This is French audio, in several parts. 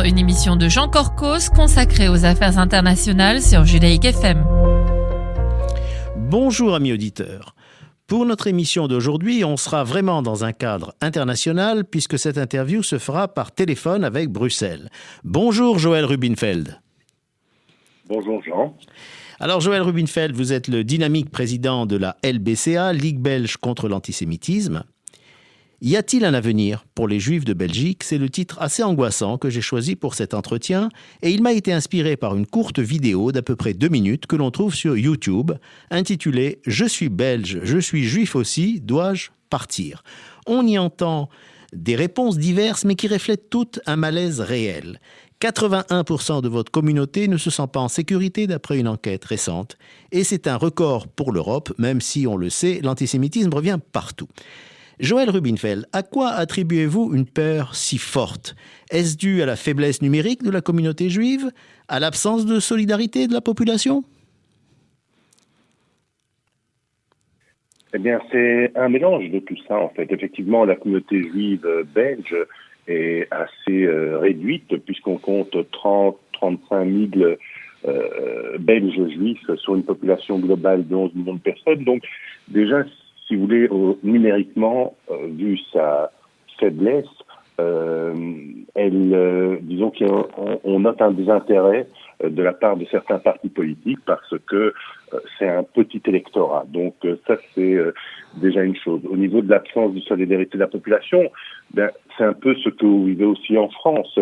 Rencontre, une émission de Jean Corcos consacrée aux affaires internationales sur Judaïque FM. Bonjour amis auditeurs. Pour notre émission d'aujourd'hui, on sera vraiment dans un cadre international puisque cette interview se fera par téléphone avec Bruxelles. Bonjour Joël Rubinfeld. Bonjour Jean. Alors Joël Rubinfeld, vous êtes le dynamique président de la LBCA, Ligue belge contre l'antisémitisme. Y a-t-il un avenir pour les Juifs de Belgique ? C'est le titre assez angoissant que j'ai choisi pour cet entretien et il m'a été inspiré par une courte vidéo d'à peu près 2 minutes que l'on trouve sur YouTube intitulée « Je suis belge, je suis juif aussi, dois-je partir ?» On y entend des réponses diverses mais qui reflètent toutes un malaise réel. 81% de votre communauté ne se sent pas en sécurité d'après une enquête récente. Et c'est un record pour l'Europe, même si, on le sait, l'antisémitisme revient partout. Joël Rubinfeld, à quoi attribuez-vous une peur si forte ? Est-ce dû à la faiblesse numérique de la communauté juive ? À l'absence de solidarité de la population ? Eh bien, c'est un mélange de tout ça, en fait. Effectivement, la communauté juive belge est assez réduite, puisqu'on compte 30-35 000 Belges juifs sur une population globale de 11 millions de personnes. Donc, déjà, si vous voulez, numériquement, vu sa faiblesse, disons qu'on note un désintérêt de la part de certains partis politiques parce que c'est un petit électorat. Donc ça, c'est déjà une chose. Au niveau de l'absence de solidarité de la population, c'est un peu ce que vous vivez aussi en France.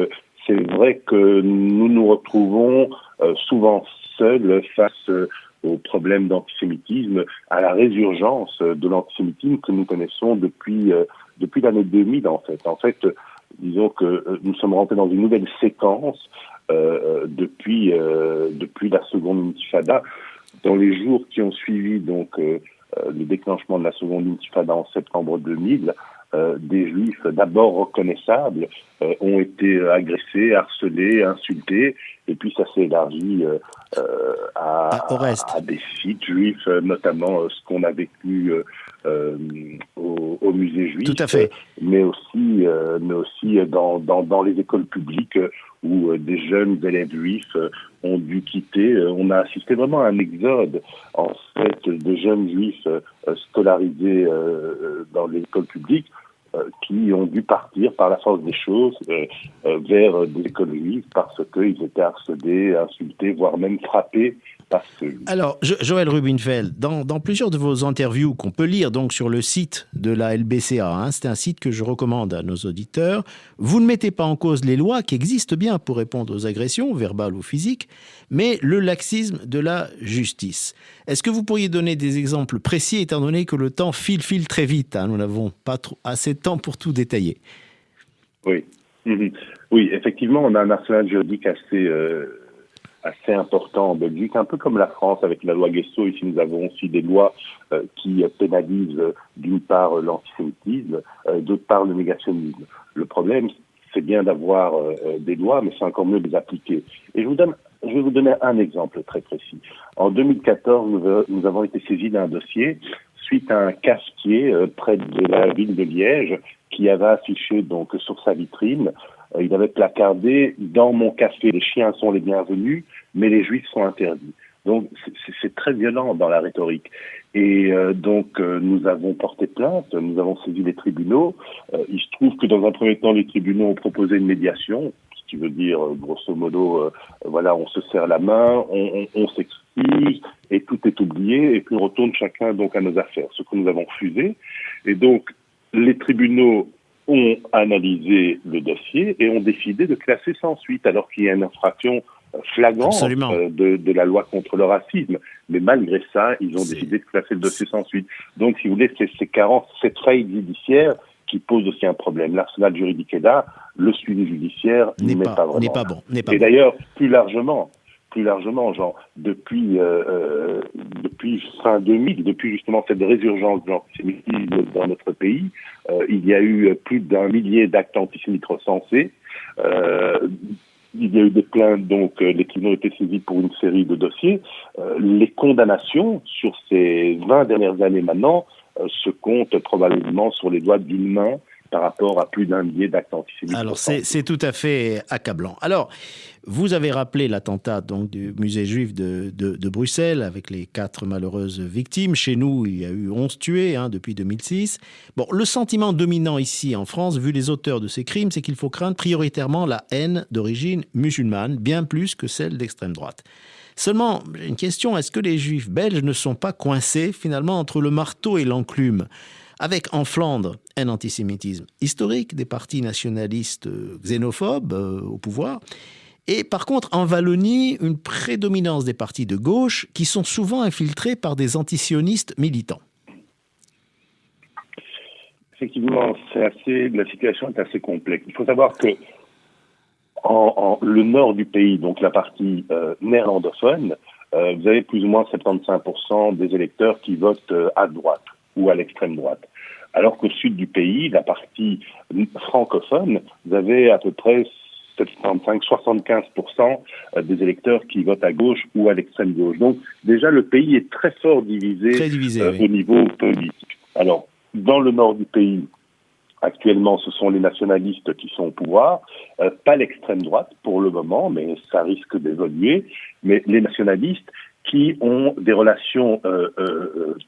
C'est vrai que nous nous retrouvons souvent seuls face aux problèmes d'antisémitisme, à la résurgence de l'antisémitisme que nous connaissons depuis l'année 2000 en fait. En fait, disons que nous sommes rentrés dans une nouvelle séquence depuis la seconde intifada. Dans les jours qui ont suivi donc le déclenchement de la seconde intifada en septembre 2000, des juifs d'abord reconnaissables ont été agressés, harcelés, insultés, et puis ça s'est élargi à des sites juifs, notamment ce qu'on a vécu au musée juif. Tout à fait. Mais aussi dans les écoles publiques où des jeunes élèves juifs ont dû quitter. On a assisté vraiment à un exode en fait de jeunes juifs scolarisés dans les écoles publiques qui ont dû partir par la force des choses vers des écoles juives parce qu'ils étaient harcelés, insultés, voire même frappés par ce juif. Alors, Joël Rubinfeld, dans plusieurs de vos interviews qu'on peut lire donc sur le site de la LBCA, c'est un site que je recommande à nos auditeurs, vous ne mettez pas en cause les lois qui existent bien pour répondre aux agressions, verbales ou physiques, mais le laxisme de la justice. Est-ce que vous pourriez donner des exemples précis étant donné que le temps file très vite, nous n'avons pas assez de temps pour tout détailler. Oui. Oui, effectivement, on a un arsenal juridique assez important en Belgique, un peu comme la France avec la loi Guesso. Ici, nous avons aussi des lois qui pénalisent d'une part l'antisémitisme, d'autre part le négationnisme. Le problème, c'est bien d'avoir des lois, mais c'est encore mieux de les appliquer. Et je vais vous donner un exemple très précis. En 2014, nous avons été saisis d'un dossier suite à un cafetier près de la ville de Liège qui avait affiché donc sur sa vitrine, il avait placardé « Dans mon café, les chiens sont les bienvenus, mais les juifs sont interdits ». Donc c'est très violent dans la rhétorique. Et donc nous avons porté plainte, nous avons saisi les tribunaux. Il se trouve que dans un premier temps, les tribunaux ont proposé une médiation, ce qui veut dire grosso modo, voilà, on se serre la main, on s'excuse et tout est oublié et puis on retourne chacun donc à nos affaires, ce que nous avons refusé. Et donc les tribunaux ont analysé le dossier et ont décidé de classer sans suite alors qu'il y a une infraction flagrante de la loi contre le racisme. Mais malgré ça, ils ont décidé de classer le dossier sans suite. Donc, si vous voulez, c'est ces carences, cette faille judiciaire qui pose aussi un problème. L'arsenal juridique est là, le suivi judiciaire n'est pas vraiment. N'est pas bon. Et d'ailleurs, plus largement, genre, depuis fin 2000, depuis justement cette résurgence de l'antisémitisme dans notre pays, il y a eu plus d'1 millier d'actes antisémites recensés. Il y a eu des plaintes, donc les tribunaux ont été saisis pour une série de dossiers. Les condamnations sur ces 20 dernières années maintenant se comptent probablement sur les doigts d'une main par rapport à plus d'un millier d'actes antisémites. Alors, c'est tout à fait accablant. Alors, vous avez rappelé l'attentat donc, du musée juif de Bruxelles avec les 4 malheureuses victimes. Chez nous, il y a eu 11 tués depuis 2006. Bon, le sentiment dominant ici en France, vu les auteurs de ces crimes, c'est qu'il faut craindre prioritairement la haine d'origine musulmane, bien plus que celle d'extrême droite. Seulement, j'ai une question, est-ce que les juifs belges ne sont pas coincés finalement entre le marteau et l'enclume ? Avec en Flandre un antisémitisme historique des partis nationalistes xénophobes au pouvoir, et par contre en Wallonie une prédominance des partis de gauche qui sont souvent infiltrés par des antisionistes militants. Effectivement, la situation est assez complexe. Il faut savoir que le nord du pays, donc la partie néerlandophone, vous avez plus ou moins 75% des électeurs qui votent à droite ou à l'extrême droite. Alors qu'au sud du pays, la partie francophone, vous avez à peu près 75-75% des électeurs qui votent à gauche ou à l'extrême gauche. Donc déjà, le pays est très fort divisé, oui. Au niveau politique. Alors, dans le nord du pays, actuellement, ce sont les nationalistes qui sont au pouvoir, pas l'extrême droite pour le moment, mais ça risque d'évoluer, mais les nationalistes qui ont des relations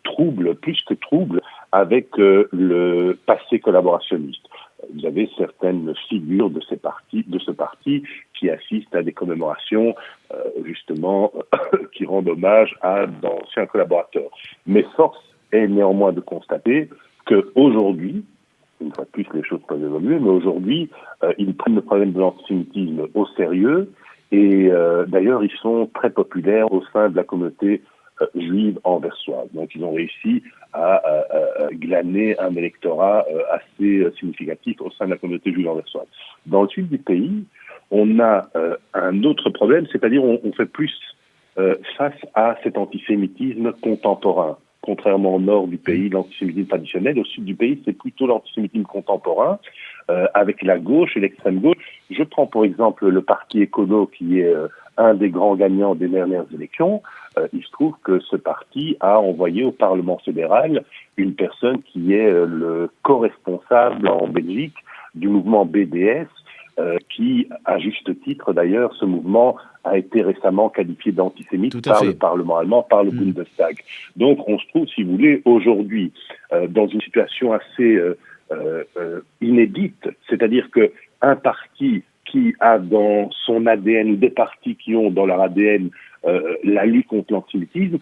troubles, plus que troubles, avec le passé collaborationniste. Vous avez certaines figures de ce parti qui assistent à des commémorations, justement, qui rendent hommage à d'anciens collaborateurs. Mais force est néanmoins de constater qu'aujourd'hui, une fois de plus, les choses peuvent évoluer, mais aujourd'hui, ils prennent le problème de l'antisémitisme au sérieux. Et d'ailleurs, ils sont très populaires au sein de la communauté juive anversoise. Donc, ils ont réussi à glaner un électorat assez significatif au sein de la communauté juive anversoise. Dans le sud du pays, on a un autre problème, c'est-à-dire on fait plus face à cet antisémitisme contemporain. Contrairement au nord du pays, l'antisémitisme traditionnel, au sud du pays, c'est plutôt l'antisémitisme contemporain, avec la gauche et l'extrême gauche. Je prends pour exemple le parti écolo qui est un des grands gagnants des dernières élections. Il se trouve que ce parti a envoyé au Parlement fédéral une personne qui est le co-responsable en Belgique du mouvement BDS, qui, à juste titre d'ailleurs, ce mouvement a été récemment qualifié d'antisémite par le Parlement allemand, par le Bundestag. Donc on se trouve, si vous voulez, aujourd'hui dans une situation assez inédite, c'est-à-dire que un parti qui a dans son ADN, ou des partis qui ont dans leur ADN la lutte contre l'antisémitisme,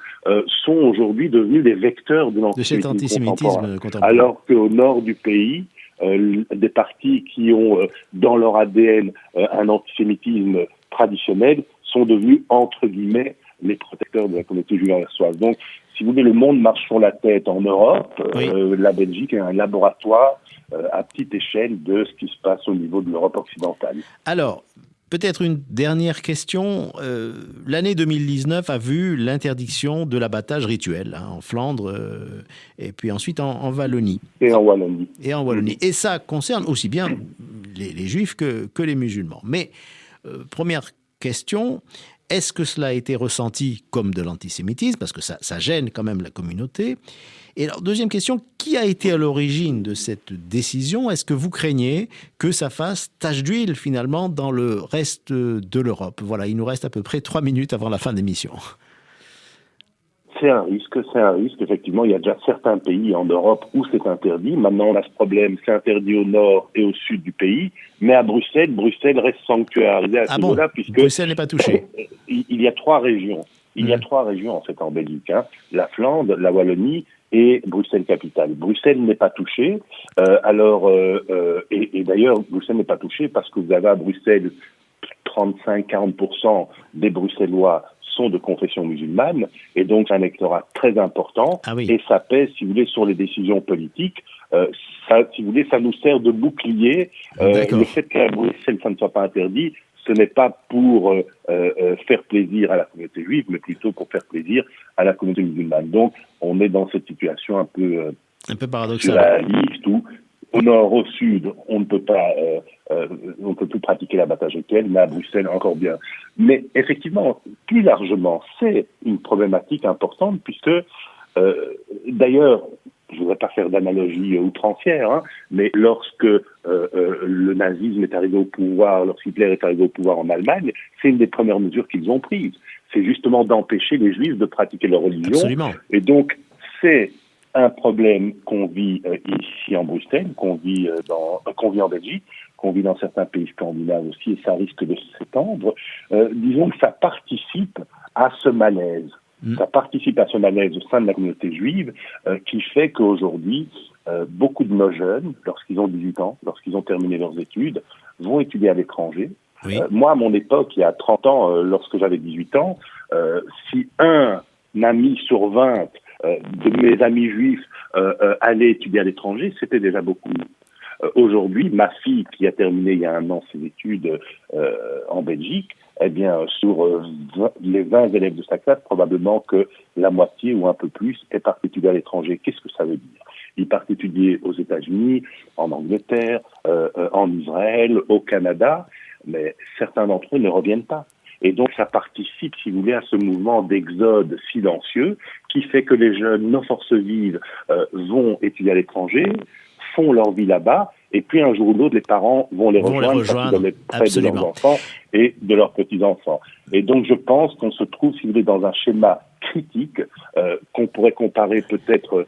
sont aujourd'hui devenus des vecteurs de l'antisémitisme contemporain. Alors qu'au nord du pays, des partis qui ont dans leur ADN un antisémitisme traditionnel sont devenus, entre guillemets, les protecteurs de la communauté juive anversoise. Donc, si vous voulez, le monde marche sur la tête en Europe. La Belgique est un laboratoire à petite échelle de ce qui se passe au niveau de l'Europe occidentale. Alors, peut-être une dernière question. L'année 2019 a vu l'interdiction de l'abattage rituel en Flandre et puis ensuite en Wallonie. Et en Wallonie. Et ça concerne aussi bien les juifs que les musulmans. Mais, première question, est-ce que cela a été ressenti comme de l'antisémitisme ? Parce que ça gêne quand même la communauté. Et alors, deuxième question, qui a été à l'origine de cette décision ? Est-ce que vous craignez que ça fasse tache d'huile, finalement, dans le reste de l'Europe ? Voilà, il nous reste à peu près 3 minutes avant la fin de l'émission. C'est un risque. Effectivement, il y a déjà certains pays en Europe où c'est interdit. Maintenant, on a ce problème, c'est interdit au nord et au sud du pays. Mais à Bruxelles reste sanctuarisé à ce niveau-là, puisque Bruxelles n'est pas touchée. Il y a 3 régions. Il y a 3 régions, en fait, en Belgique. La Flandre, la Wallonie et Bruxelles-Capitale. Bruxelles n'est pas touchée. Et d'ailleurs, Bruxelles n'est pas touchée parce que vous avez à Bruxelles 35-40% des Bruxellois sont de confession musulmane, et donc c'est un électorat très important, et ça pèse, si vous voulez, sur les décisions politiques. Si vous voulez, ça nous sert de bouclier. Le fait qu'à Bruxelles, ça ne soit pas interdit, ce n'est pas pour faire plaisir à la communauté juive, mais plutôt pour faire plaisir à la communauté musulmane. Donc, on est dans cette situation un peu paradoxale. Surréaliste, où au nord, au sud, on ne peut pas, on peut plus pratiquer l'abattage rituel, mais à Bruxelles encore bien. Mais effectivement, plus largement, c'est une problématique importante puisque, d'ailleurs, je voudrais pas faire d'analogie outrancière, hein, mais lorsque le nazisme est arrivé au pouvoir, lorsqu'Hitler est arrivé au pouvoir en Allemagne, c'est une des premières mesures qu'ils ont prises. C'est justement d'empêcher les Juifs de pratiquer leur religion. Absolument. Et donc, c'est un problème qu'on vit ici en Bruxelles, qu'on vit en Belgique, qu'on vit dans certains pays scandinaves aussi, et ça risque de s'étendre. Disons que ça participe à ce malaise. Ça participe à ce malaise au sein de la communauté juive qui fait qu'aujourd'hui, beaucoup de nos jeunes, lorsqu'ils ont 18 ans, lorsqu'ils ont terminé leurs études, vont étudier à l'étranger. Oui. Moi, à mon époque, il y a 30 ans, lorsque j'avais 18 ans, si un ami sur 20 de mes amis juifs allait étudier à l'étranger, c'était déjà beaucoup. Aujourd'hui, ma fille, qui a terminé il y a un an ses études en Belgique, eh bien, sur les 20 élèves de sa classe, probablement que la moitié ou un peu plus est partie étudier à l'étranger. Qu'est-ce que ça veut dire? Ils partent étudier aux États-Unis, en Angleterre, en Israël, au Canada, mais certains d'entre eux ne reviennent pas. Et donc, ça participe, si vous voulez, à ce mouvement d'exode silencieux qui fait que les jeunes, nos forces vives, vont étudier à l'étranger, font leur vie là-bas, et puis un jour ou l'autre, les parents vont les rejoindre parce qu'ils doivent être près de leurs enfants et de leurs petits-enfants. Et donc, je pense qu'on se trouve, si vous voulez, dans un schéma critique qu'on pourrait comparer peut-être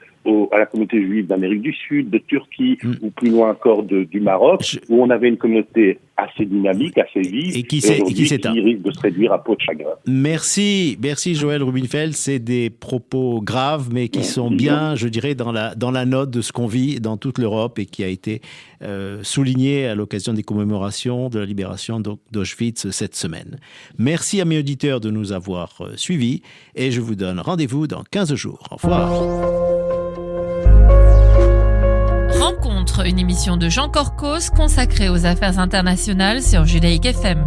à la communauté juive d'Amérique du Sud, de Turquie, ou plus loin encore du Maroc, où on avait une communauté assez dynamique, assez vive, et qui risque de se réduire à peau de chagrin. Merci Joël Rubinfeld. C'est des propos graves, mais qui sont bien, je dirais, dans la note de ce qu'on vit dans toute l'Europe et qui a été souligné à l'occasion des commémorations de la libération d'Auschwitz cette semaine. Merci à mes auditeurs de nous avoir suivis et je vous donne rendez-vous dans 15 jours. Au revoir. Rencontre, une émission de Jean Corcos consacrée aux affaires internationales sur Judaïque FM.